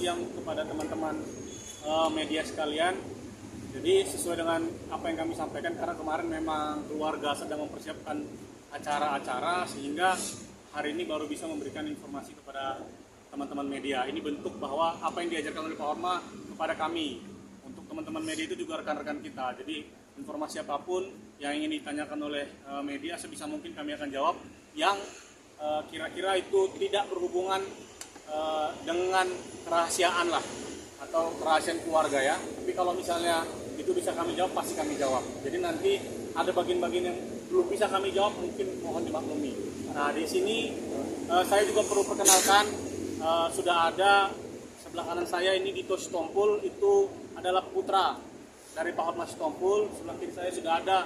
siang kepada teman-teman media sekalian. Jadi sesuai dengan apa yang kami sampaikan, karena kemarin memang keluarga sedang mempersiapkan acara-acara, sehingga hari ini baru bisa memberikan informasi kepada teman-teman media. Ini bentuk bahwa apa yang diajarkan oleh Pak Horma kepada kami. Untuk teman-teman media itu juga rekan-rekan kita. Jadi informasi apapun yang ingin ditanyakan oleh media, sebisa mungkin kami akan jawab. Yang kira-kira itu tidak berhubungan dengan kerahasiaan lah, atau kerahasiaan keluarga ya. Tapi kalau misalnya itu bisa kami jawab, pasti kami jawab. Jadi nanti ada bagian-bagian yang belum bisa kami jawab, mungkin mohon dimaklumi. Nah, di sini saya juga perlu perkenalkan, sudah ada sebelah kanan saya ini Dito Sitompul, itu adalah putra dari Pak Hotma Sitompul. Sebelah kiri saya sudah ada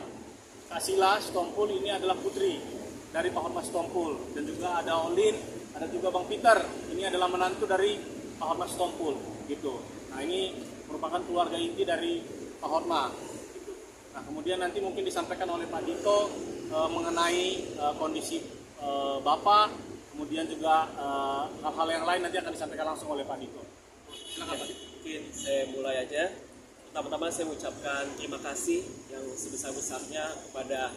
Kak Sila Sitompul, ini adalah putri dari Pak Hotma Sitompul. Dan juga ada Olin, ada juga Bang Peter, ini adalah menantu dari Pak Hotma Sitompul gitu. Nah, ini merupakan keluarga inti dari Pak Hotma gitu. Nah, kemudian nanti mungkin disampaikan oleh Pak Dito mengenai kondisi Bapak, kemudian juga hal-hal yang lain nanti akan disampaikan langsung oleh Pak Dito. Silakan Pak Dito. Mungkin saya mulai aja. Pertama-tama saya mengucapkan terima kasih yang sebesar-besarnya kepada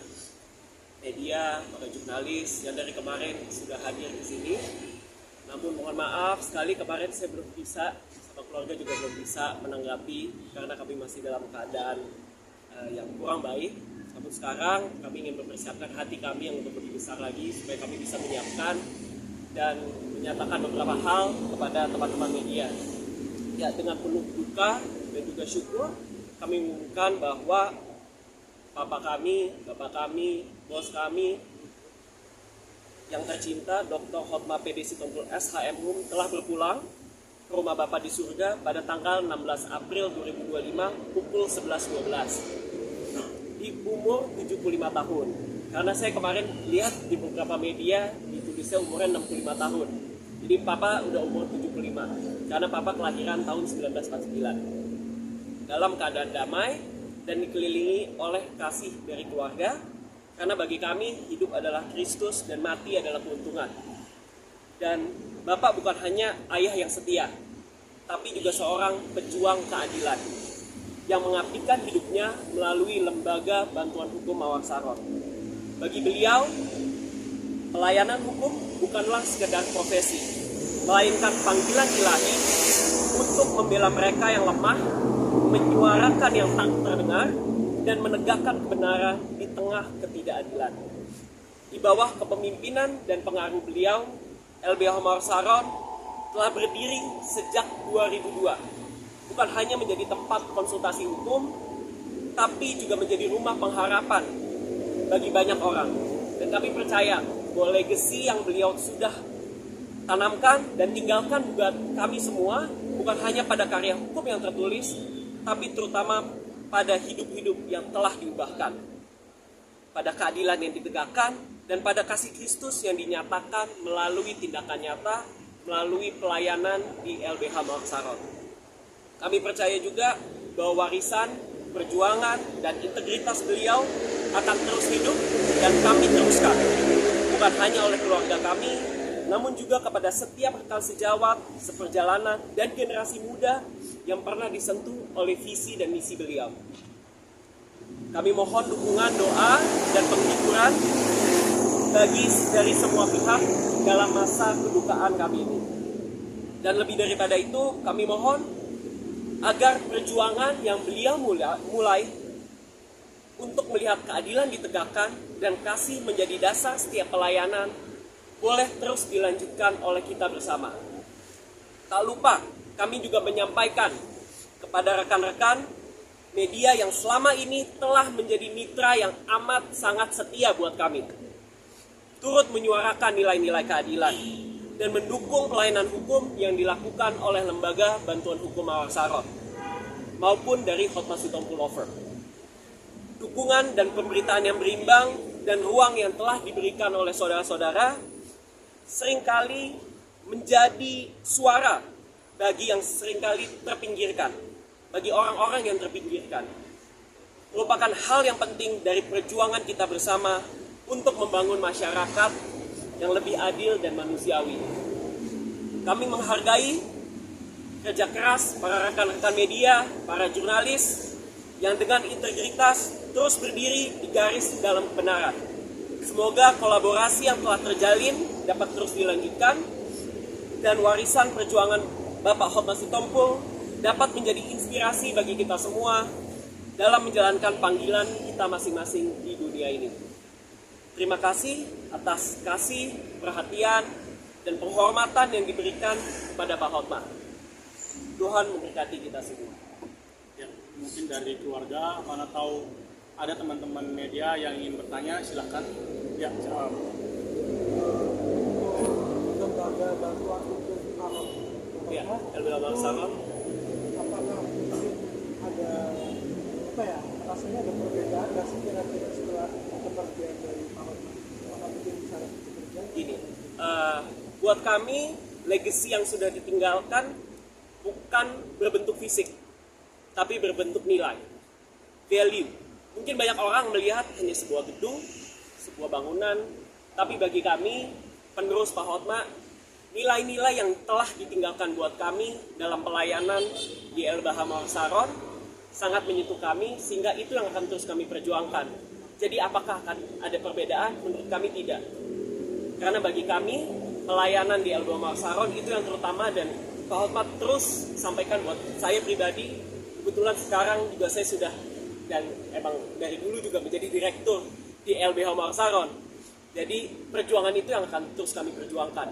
media, para jurnalis yang dari kemarin sudah hadir di sini. Namun mohon maaf sekali, kemarin saya belum bisa, sama keluarga juga belum bisa menanggapi karena kami masih dalam keadaan yang kurang baik. Namun sekarang kami ingin mempersiapkan hati kami yang untuk lebih besar lagi supaya kami bisa menyiapkan dan menyatakan beberapa hal kepada teman-teman media. Ya, dengan penuh duka dan juga syukur kami mengumumkan bahwa Bapak kami, bos kami yang tercinta Dr. Hotma PD Sitompul SHM telah berpulang ke rumah Bapak di surga pada tanggal 16 April 2025 pukul 11.12 di umur 75 tahun. Karena saya kemarin lihat di beberapa media ditulisnya umurnya 65 tahun. Jadi Papa udah umur 75 karena Papa kelahiran tahun 1949. Dalam keadaan damai dan dikelilingi oleh kasih dari keluarga, karena bagi kami hidup adalah Kristus dan mati adalah keuntungan. Dan Bapak bukan hanya ayah yang setia, tapi juga seorang pejuang keadilan yang mengabdikan hidupnya melalui lembaga bantuan hukum Mawar Saron. Bagi beliau, pelayanan hukum bukanlah sekedar profesi, melainkan panggilan ilahi untuk membela mereka yang lemah, menyuarakan yang tak terdengar, dan menegakkan kebenaran di tengah ketidakadilan. Di bawah kepemimpinan dan pengaruh beliau, LBH Mawar Saron telah berdiri sejak 2002. Bukan hanya menjadi tempat konsultasi hukum, tapi juga menjadi rumah pengharapan bagi banyak orang. Dan kami percaya bahwa legasi yang beliau sudah tanamkan dan tinggalkan buat kami semua, bukan hanya pada karya hukum yang tertulis, tapi terutama pada hidup-hidup yang telah diubahkan, pada keadilan yang ditegakkan, dan pada kasih Kristus yang dinyatakan melalui tindakan nyata, melalui pelayanan di LBH Mawar Saron. Kami percaya juga bahwa warisan, perjuangan, dan integritas beliau akan terus hidup dan kami teruskan, bukan hanya oleh keluarga kami, namun juga kepada setiap rekan sejawat, seperjalanan, dan generasi muda yang pernah disentuh oleh visi dan misi beliau. Kami mohon dukungan, doa, dan penghiburan dari semua pihak dalam masa kedukaan kami ini. Dan lebih daripada itu, kami mohon agar perjuangan yang beliau mulai untuk melihat keadilan ditegakkan dan kasih menjadi dasar setiap pelayanan boleh terus dilanjutkan oleh kita bersama. Tak lupa, kami juga menyampaikan kepada rekan-rekan media yang selama ini telah menjadi mitra yang amat sangat setia buat kami, turut menyuarakan nilai-nilai keadilan dan mendukung pelayanan hukum yang dilakukan oleh lembaga bantuan hukum Mawar Saron maupun dari Hotma Sitompul Offer. Dukungan dan pemberitaan yang berimbang dan ruang yang telah diberikan oleh saudara-saudara seringkali menjadi suara bagi yang seringkali terpinggirkan, bagi orang-orang yang terpinggirkan. Merupakan hal yang penting dari perjuangan kita bersama untuk membangun masyarakat yang lebih adil dan manusiawi. Kami menghargai kerja keras para rekan-rekan media, para jurnalis yang dengan integritas terus berdiri di garis dalam kebenaran. Semoga kolaborasi yang telah terjalin dapat terus dilanjutkan dan warisan perjuangan Bapak Hotma Sitompul dapat menjadi inspirasi bagi kita semua dalam menjalankan panggilan kita masing-masing di dunia ini. Terima kasih atas kasih, perhatian, dan penghormatan yang diberikan kepada Pak Hotma. Tuhan memberkati kita semua. Ya, mungkin dari keluarga, mana tahu ada teman-teman media yang ingin bertanya, silakan. Ya, jawab. Lembaga bantuan untuk alam. Ya, LBH Bangsawan. Apakah mungkin ada rasanya ada perbedaan nggak sih kira-kira setelah kepergian dari Pak Hotma? Apakah mungkin bisa bekerja? Gini, buat kami legacy yang sudah ditinggalkan bukan berbentuk fisik, tapi berbentuk nilai, value. Mungkin banyak orang melihat hanya sebuah gedung, sebuah bangunan, tapi bagi kami, penerus Pak Hotma, nilai-nilai yang telah ditinggalkan buat kami dalam pelayanan di LBH Mawar Saron sangat menyentuh kami, sehingga itu yang akan terus kami perjuangkan. Jadi apakah akan ada perbedaan? Menurut kami tidak. Karena bagi kami, pelayanan di LBH Mawar Saron itu yang terutama, dan Pak Hotma terus sampaikan buat saya pribadi. Kebetulan sekarang juga saya sudah, dan emang dari dulu juga menjadi direktur di LBH Mawar Saron. Jadi perjuangan itu yang akan terus kami perjuangkan.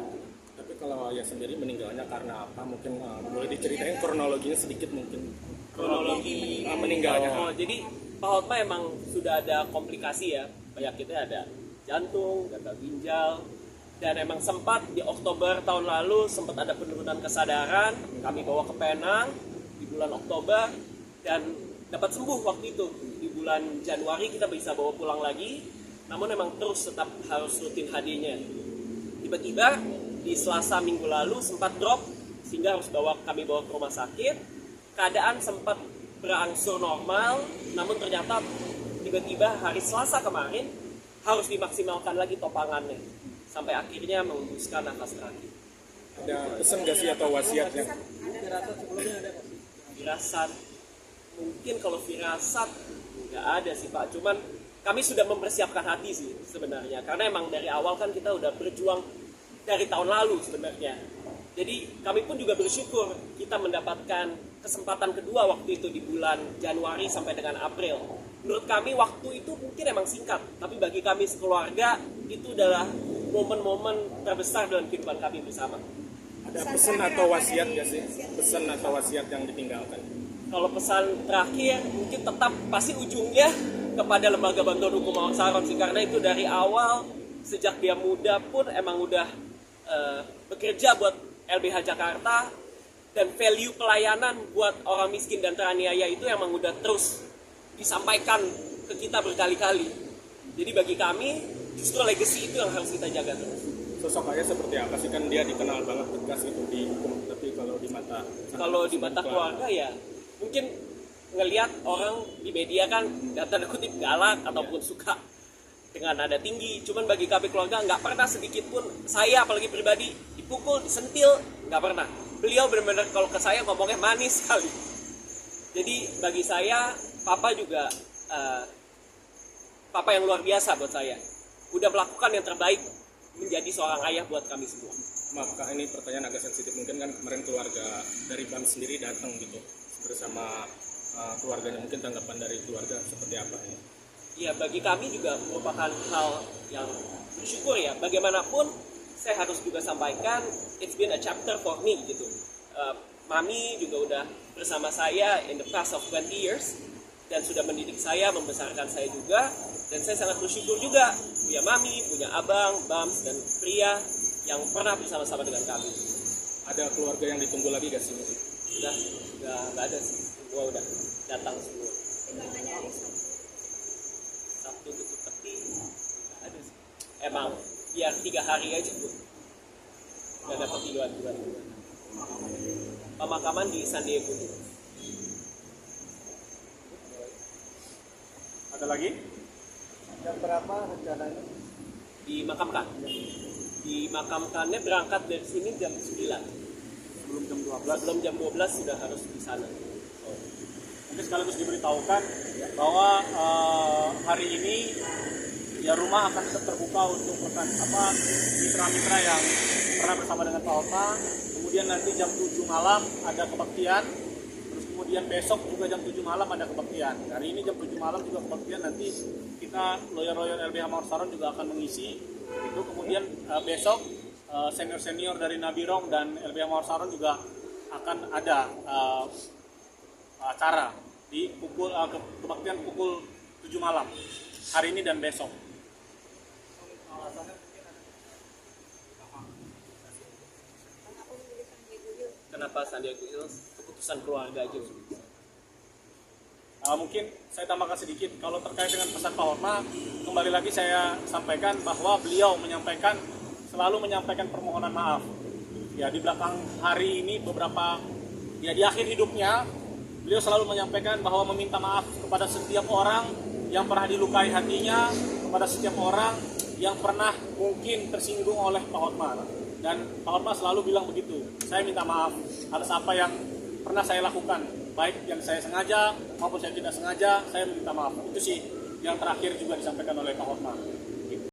Tapi kalau Ayah sendiri meninggalnya karena apa? Mungkin boleh diceritain kronologinya sedikit mungkin. Kronologi meninggalnya. Jadi Pak Hotma emang sudah ada komplikasi ya, penyakitnya ada jantung, gagal ginjal, dan emang sempat di Oktober tahun lalu sempat ada penurunan kesadaran. Kami bawa ke Penang di bulan Oktober dan dapat sembuh waktu itu. Di bulan Januari kita bisa bawa pulang lagi, namun emang terus tetap harus rutin HD-nya. Tiba-tiba di Selasa minggu lalu sempat drop sehingga harus kami bawa ke rumah sakit. Keadaan sempat berangsur normal, namun ternyata tiba-tiba hari Selasa kemarin harus dimaksimalkan lagi topangannya sampai akhirnya mengembuskan nafas terakhir. Ada pesan nggak sih atau wasiat yang? Firasat sebelumnya ada nggak sih? Firasat, mungkin kalau firasat nggak ada sih Pak, cuman kami sudah mempersiapkan hati sih sebenarnya, karena emang dari awal kan kita udah berjuang dari tahun lalu sebenarnya. Jadi kami pun juga bersyukur kita mendapatkan kesempatan kedua waktu itu di bulan Januari sampai dengan April. Menurut kami waktu itu mungkin emang singkat, tapi bagi kami sekeluarga itu adalah momen-momen terbesar dalam kehidupan kami bersama. Ada pesan atau wasiat nggak sih? Pesan atau wasiat yang ditinggalkan? Kalau pesan terakhir mungkin tetap pasti ujungnya kepada Lembaga Bantuan Hukum Mawar Saron sih, karena itu dari awal sejak dia muda pun emang udah bekerja buat LBH Jakarta, dan value pelayanan buat orang miskin dan teraniaya itu emang udah terus disampaikan ke kita berkali-kali. Jadi bagi kami justru legacy itu yang harus kita jaga terus. Sosok Ayah seperti apa sih? Kan dia dikenal banget tegas itu di hukum, tapi kalau di mata keluarga ya mungkin ngelihat orang di media kan tanda kutip galak ataupun suka dengan nada tinggi. Cuman bagi kami keluarga nggak pernah sedikit pun saya apalagi pribadi dipukul, disentil, nggak pernah. Beliau benar-benar kalau ke saya ngomongnya manis sekali. Jadi bagi saya Papa juga Papa yang luar biasa buat saya. Udah melakukan yang terbaik menjadi seorang ayah buat kami semua. Maaf Kak, ini pertanyaan agak sensitif. Mungkin kan kemarin keluarga dari BAM sendiri datang gitu bersama keluarganya. Mungkin tanggapan dari keluarga seperti apa ya? Ya bagi kami juga merupakan hal yang bersyukur ya. Bagaimanapun saya harus juga sampaikan, it's been a chapter for me gitu. Mami juga udah bersama saya in the past of 20 years dan sudah mendidik saya, membesarkan saya juga, dan saya sangat bersyukur juga punya Mami, punya Abang, Bams, dan Pria yang pernah bersama-sama dengan kami. Ada keluarga yang ditunggu lagi gak sih? Sudah nggak ada sih, semua udah datang semua. Timbangannya hari Sabtu. Sabtu tutup peti, nggak ada sih. Emang biar 3 hari aja tuh, nggak dapat tiduran. Pemakaman di San Diego. Ada lagi? Jam berapa rencananya? Dimakamkannya berangkat dari sini jam 9. Sebelum jam 12. Sebelum jam 12 sudah harus di sana. Mungkin sekaligus diberitahukan bahwa hari ini ya rumah akan tetap terbuka untuk mitra-mitra yang pernah bersama dengan Pak Hotma. Kemudian nanti jam 7 malam ada kebaktian. Terus kemudian besok juga jam 7 malam ada kebaktian. Hari ini jam 7 malam juga kebaktian, nanti kita lawyer-lawyer LBH Mawar Saron juga akan mengisi. Itu kemudian besok senior-senior dari Nabirong dan LBH Mawar Saron juga akan ada acara di kebaktian pukul 7 malam hari ini dan besok. Kenapa Sandiaga Uno keputusan keluarga aja? Mungkin saya tambahkan sedikit kalau terkait dengan pesan Pak Hotma, kembali lagi saya sampaikan bahwa beliau selalu menyampaikan permohonan maaf. Ya, di belakang hari ini di akhir hidupnya beliau selalu menyampaikan bahwa meminta maaf kepada setiap orang yang pernah dilukai hatinya, kepada setiap orang yang pernah mungkin tersinggung oleh Pak Hotma. Dan Pak Hotma selalu bilang begitu, saya minta maaf atas apa yang pernah saya lakukan, baik yang saya sengaja maupun saya tidak sengaja, saya minta maaf. Itu sih yang terakhir juga disampaikan oleh Pak Hotma.